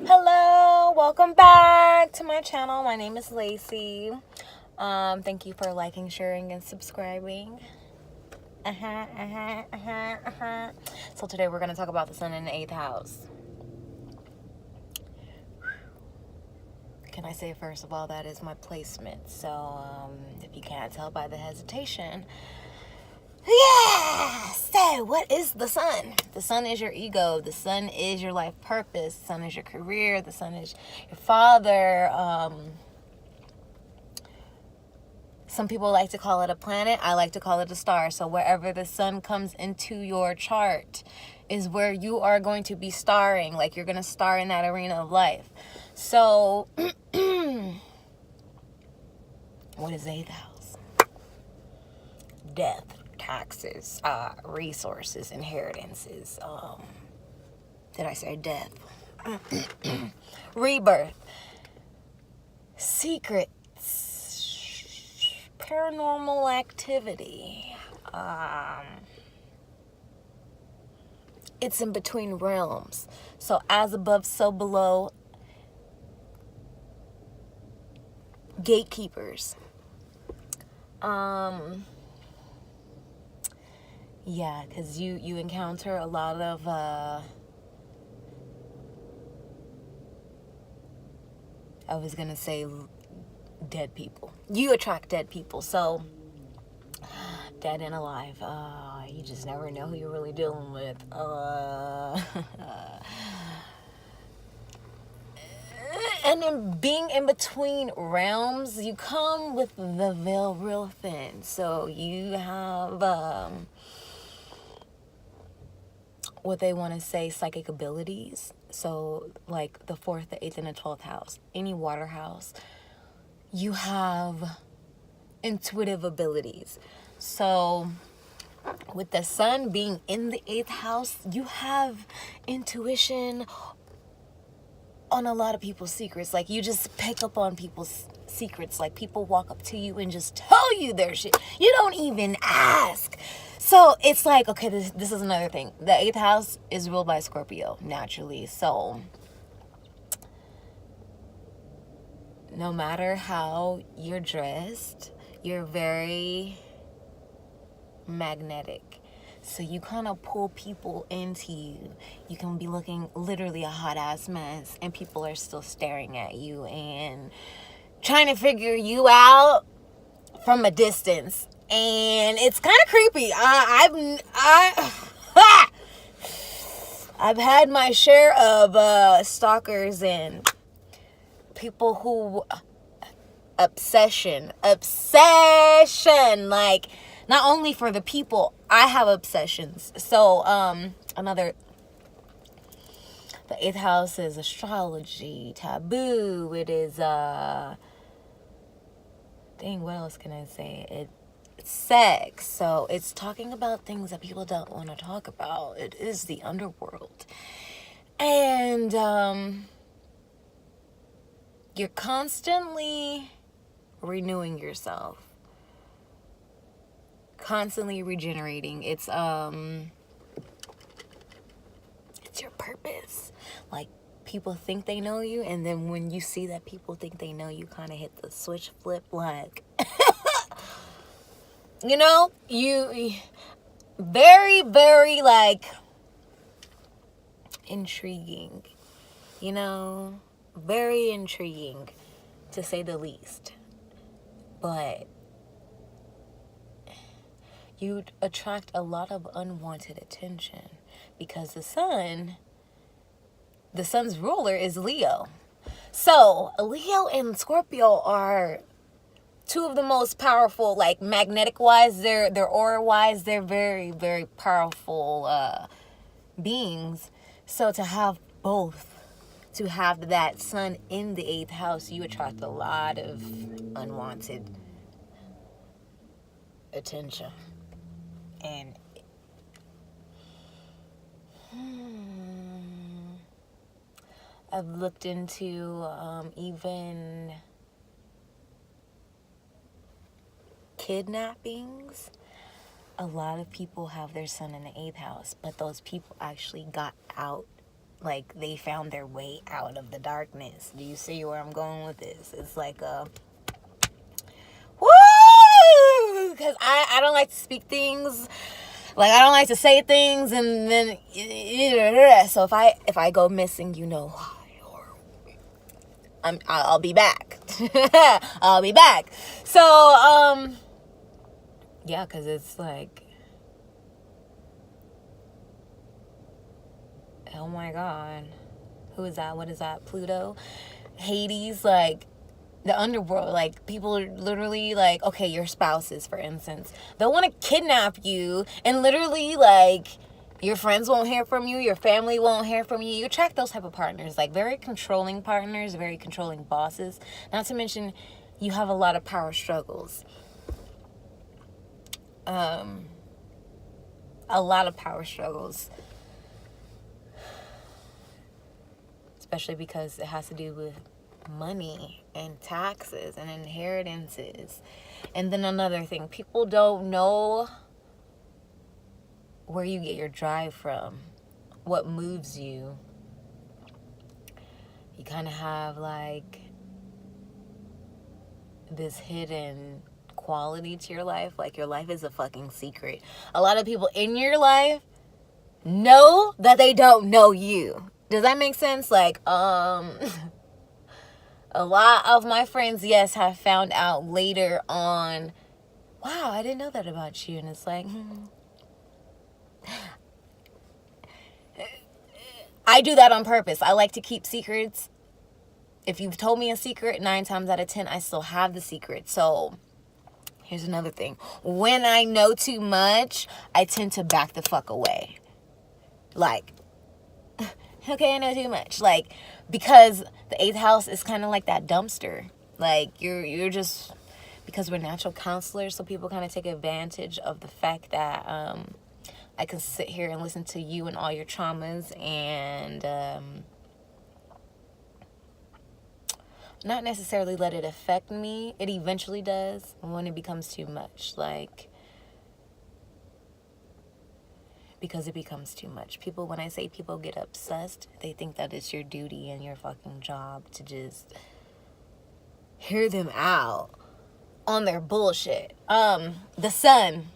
Hello, welcome back to my channel. My name is Lacey. Thank you for liking, sharing, and subscribing. So today we're going to talk about the sun in the 8th house. Can I say first of all, that is my placement. So if you can't tell by the hesitation. Yeah! So, what is the sun? The sun is your ego. The sun is your life purpose. The sun is your career. The sun is your father. Some people like to call it a planet. I like to call it a star. So, wherever the sun comes into your chart is where you are going to be starring. Like, you're going to star in that arena of life. So, what is the 8th house? Death. Taxes, resources, inheritances. Did I say death? Rebirth, secrets, paranormal activity. It's in between realms. So as above, so below. Gatekeepers. Yeah, because you encounter a lot of I was gonna say dead people. You attract dead people, so dead and alive. You just never know who you're really dealing with. And in being in between realms, you come with the veil real thin. So you have what they want to say, psychic abilities. So like the 4th, the 8th, and the 12th house, any water house, you have intuitive abilities. So with the sun being in the 8th house, you have intuition on a lot of people's secrets. Like, you just pick up on people's secrets. Like, people walk up to you and just tell you their shit. You don't even ask. So it's like, okay, this is another thing. The 8th house is ruled by Scorpio, naturally. So no matter how you're dressed, you're very magnetic. So you kind of pull people into you. You can be looking literally a hot ass mess and people are still staring at you and trying to figure you out from a distance. And it's kind of creepy. I've had my share of stalkers and people who obsession, like, not only for the people, I have obsessions. So the 8th house is astrology, taboo. It is what else can I say? It's sex. So it's talking about things that people don't want to talk about. It is the underworld. And you're constantly renewing yourself, constantly regenerating. It's your purpose. Like, people think they know you, and then when you see that people think they know you, kind of hit the switch flip. Like, you very, very, like, intriguing, very intriguing, to say the least. But you'd attract a lot of unwanted attention because the sun's ruler is Leo. So Leo and Scorpio are two of the most powerful, like, magnetic wise, their aura wise, they're very, very powerful beings. So to have both, to have that sun in the 8th house, you attract a lot of unwanted attention. And I've looked into even kidnappings. A lot of people have their sun in the 8th house, but those people actually got out like they found their way out of the darkness. Do you see where I'm going with this? It's like a woo, because I don't like to speak things, like I don't like to say things and then so if I go missing, you know why, or I'll be back. I'll be back. So yeah, because it's like, oh my god, who is that? What is that? Pluto? Hades? Like, the underworld. Like, people are literally like, okay, your spouses, for instance, they'll want to kidnap you, and literally, like, your friends won't hear from you, your family won't hear from you. You attract those type of partners, like very controlling partners, very controlling bosses. Not to mention, you have a lot of power struggles. A lot of power struggles. Especially because it has to do with money and taxes and inheritances. And then another thing, people don't know where you get your drive from, what moves you. You kind of have like this hidden quality to your life, like your life is a fucking secret. A lot of people in your life know that they don't know you. Does that make sense? Like, a lot of my friends, yes, have found out later on, wow, I didn't know that about you. And it's like, I do that on purpose. I like to keep secrets. If you've told me a secret, 9 times out of 10, I still have the secret. So here's another thing. When I know too much, I tend to back the fuck away. Like, okay, I know too much. Like, because the 8th house is kind of like that dumpster. Like, you're just, because we're natural counselors, so people kind of take advantage of the fact that I can sit here and listen to you and all your traumas and not necessarily let it affect me. It eventually does when it becomes too much. Like, because it becomes too much. People, when I say people get obsessed, they think that it's your duty and your fucking job to just hear them out on their bullshit. The sun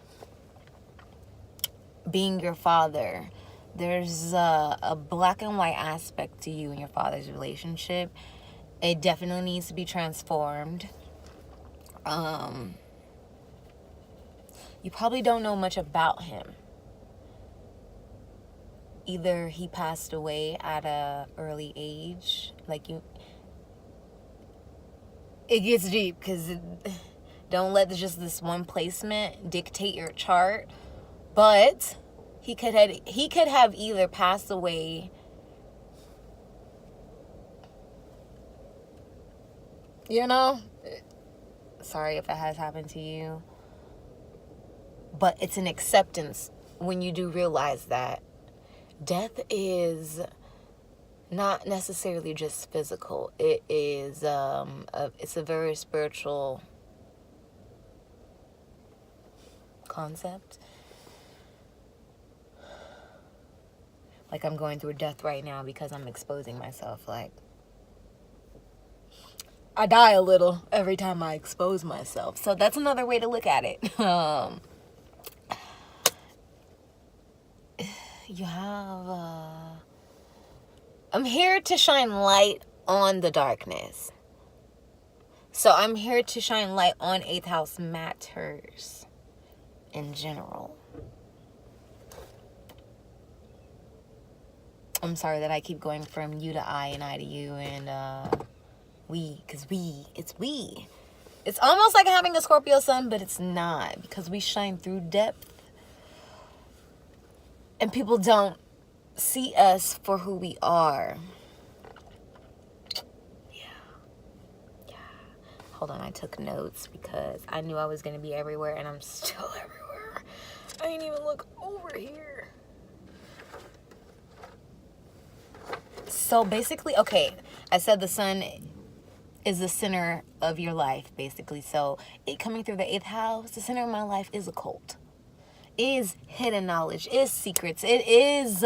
being your father, there's a black and white aspect to you and your father's relationship. It definitely needs to be transformed. You probably don't know much about him. Either he passed away at a early age, like you. It gets deep because don't let just this one placement dictate your chart. But he could have either passed away, you know. Sorry if that has happened to you, but it's an acceptance when you do realize that death is not necessarily just physical. It is it's a very spiritual concept. Like, I'm going through death right now because I'm exposing myself. Like, I die a little every time I expose myself. So that's another way to look at it. You have I'm here to shine light on the darkness. So I'm here to shine light on 8th house matters in general. I'm sorry that I keep going from you to I and I to you and we, because it's we. It's almost like having a Scorpio sun, but it's not, because we shine through depth. And people don't see us for who we are. Yeah. Hold on, I took notes because I knew I was going to be everywhere, and I'm still everywhere. I didn't even look over here. So basically, okay, I said the sun is the center of your life, basically. So it coming through the 8th house, the center of my life is occult. Is hidden knowledge, is secrets, it is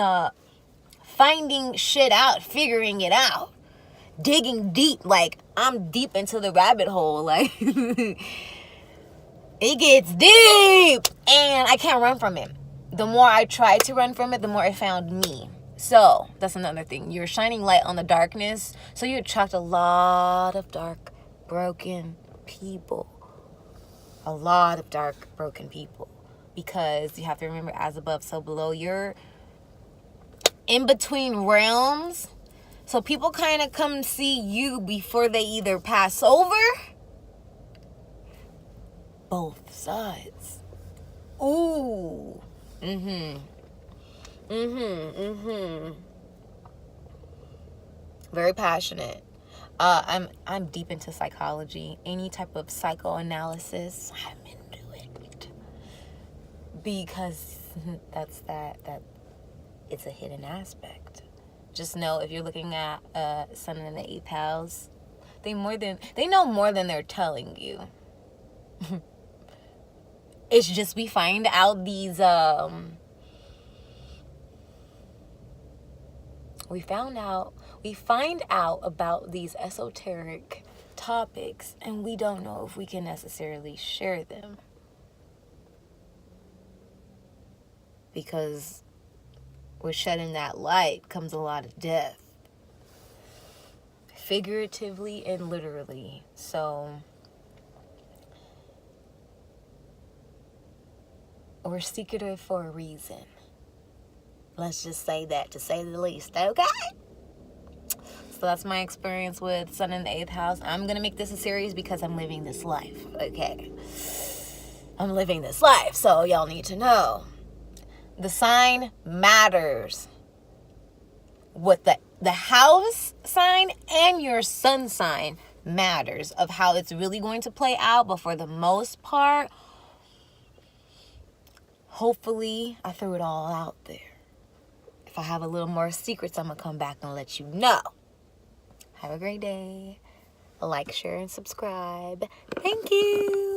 finding shit out, figuring it out, digging deep. Like, I'm deep into the rabbit hole. Like, it gets deep, and I can't run from it. The more I tried to run from it, the more it found me. So that's another thing. You're shining light on the darkness, so you attract a lot of dark, broken people. A lot of dark, broken people. Because you have to remember, as above, so below. You're in between realms. So people kind of come see you before they either pass over. Both sides. Ooh. Very passionate. I'm deep into psychology. Any type of psychoanalysis, I'm into it. Because that it's a hidden aspect. Just know, if you're looking at Sun in the 8th house, they know more than they're telling you. It's just we find out these we find out about these esoteric topics, and we don't know if we can necessarily share them, because with shedding that light comes a lot of death, figuratively and literally. So we're secretive for a reason. Let's just say that, to say the least, okay? So that's my experience with Sun in the 8th house. I'm going to make this a series because I'm living this life, okay? I'm living this life, so y'all need to know. The sign matters. What the house sign and your sun sign matters of how it's really going to play out. But for the most part, hopefully I threw it all out there. If I have a little more secrets, I'm going to come back and let you know. Have a great day. Like, share, and subscribe. Thank you.